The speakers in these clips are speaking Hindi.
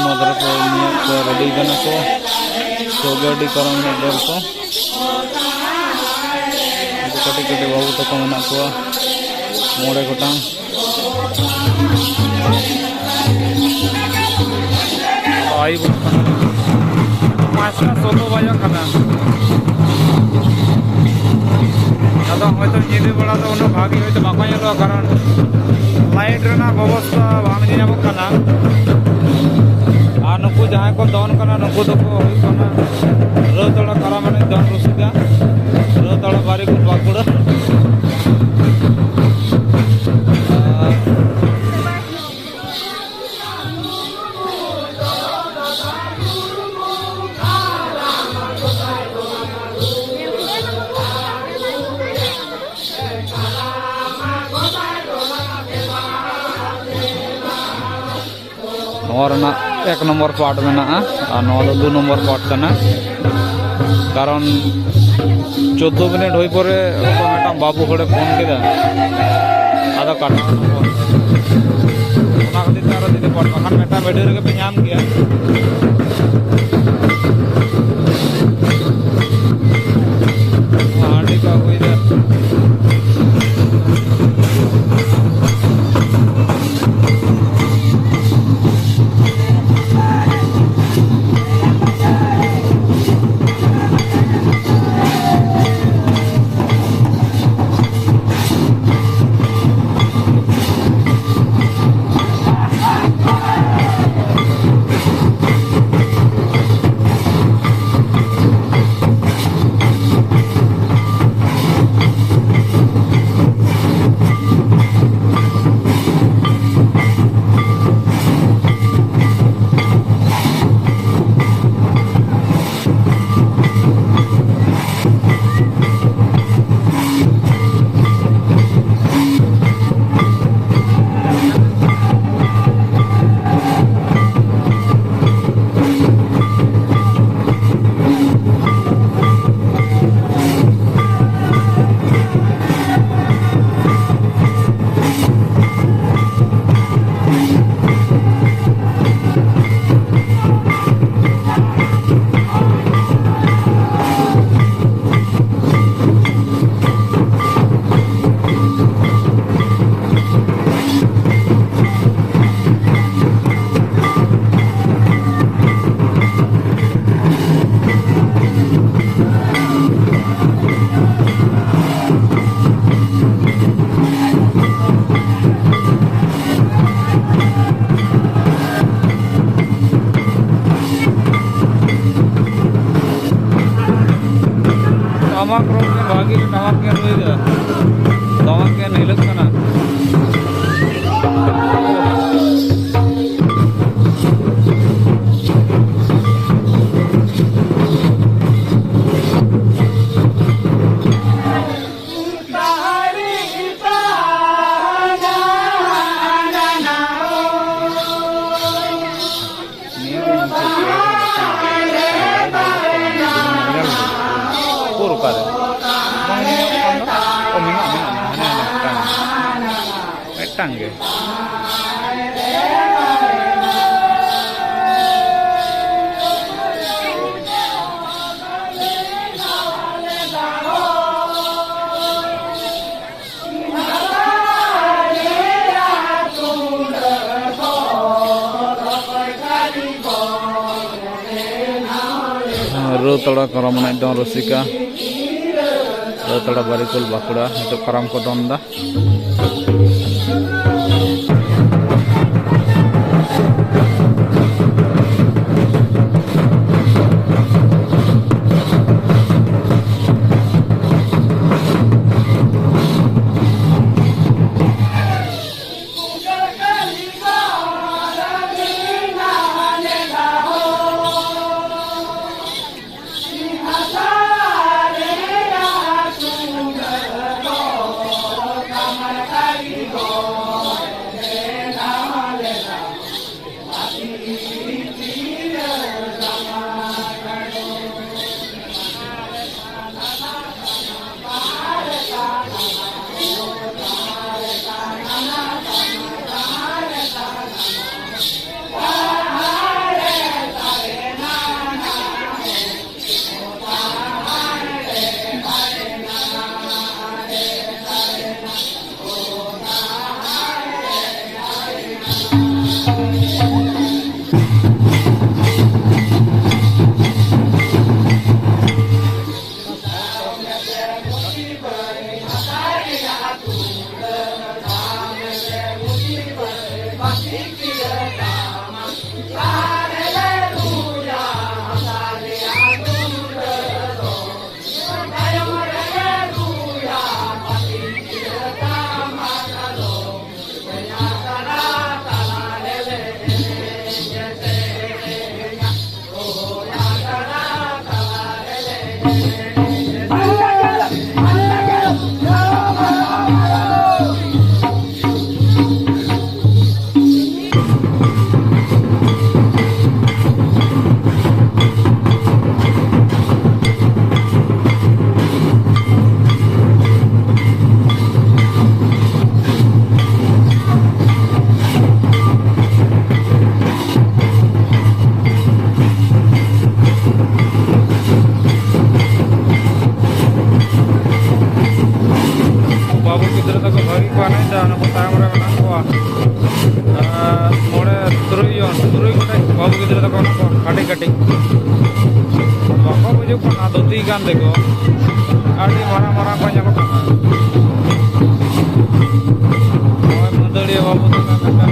मदर को रेडी करना को तो गाड़ी करम डर को कटी कटी बाबू तक मेना को मोड़े गोटांग आई पाँचटा 16 बजे खाना अद हयतो निदे बेड़ा तो उन्हें भागी हयतो बाको नेलो कारण लाइट रेना व्यवस्था बांग ᱧᱟᱢᱚᱜ ᱠᱟᱱᱟ और नुकु जहाँ को दन करना नुकु दो रतड़ा करा मैंने दन रुसिका रतड़ा बारी को बाकुड़ा और ना 1 नंबर पार्ट में ना 2 नंबर पार्ट करना कारण 14 मिनट हुई पर बाबू हड़े फोन के आधा काटा दीदी पार्ट बखान मेटा वीडियो रे पे नाम किया हांडी का हुई टमाक रोड में भागी टमाक के नहीं लगता ना टांगे रोतड़ा करम दन रसिका रोतड़ा बारिकुल बाकुड़ा तो करम को दन दा भागी को नहीं जाना को ताम रे बना को मोड़े तुरुई गोटे बाबू गिद्रा तक को काटी काटी बाको बुझु को ना धोती गान देखो आड़ी मारा मारा को जाको ओए मंदड़िया बाबू तो का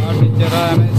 आड़ी चरा में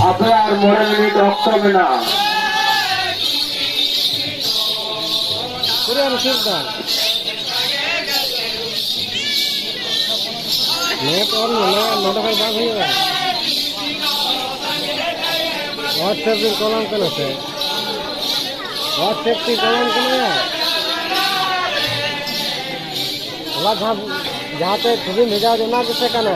आप मोड़े मिनट रक्त में कलम कल से कलम कल जहाँ पे छवि भेजा देना जैसे कहना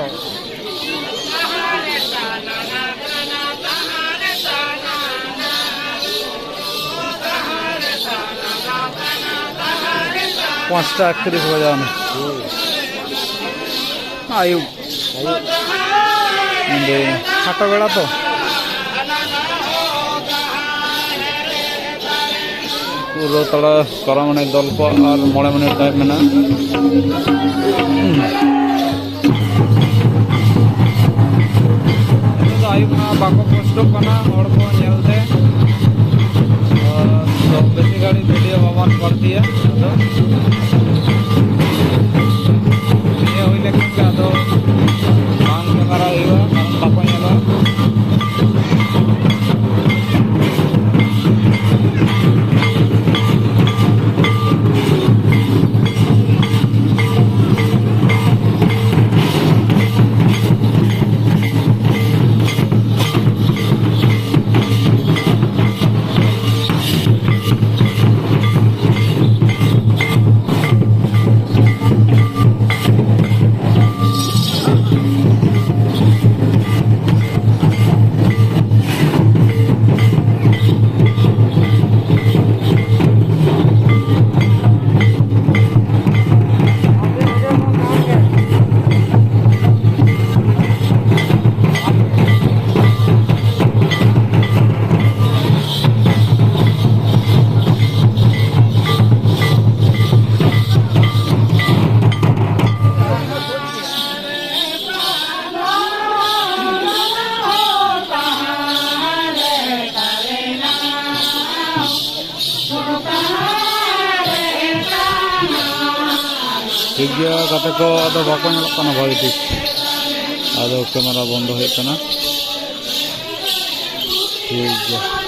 पाँचटा 31 बजान आयु हाट बेड़ा तो पूरा तड़ा करा माने दल को और मोड़े मिनट टाइम में आयु बाको कष्ट करते तो बेसी गाड़ी वीडियो बाबान कर दिए अदो बांग कैमरा बाको ठीक गया कते को अदो बाको ना भाई ठीक अदो कैमरा बंद हो ठीक गया।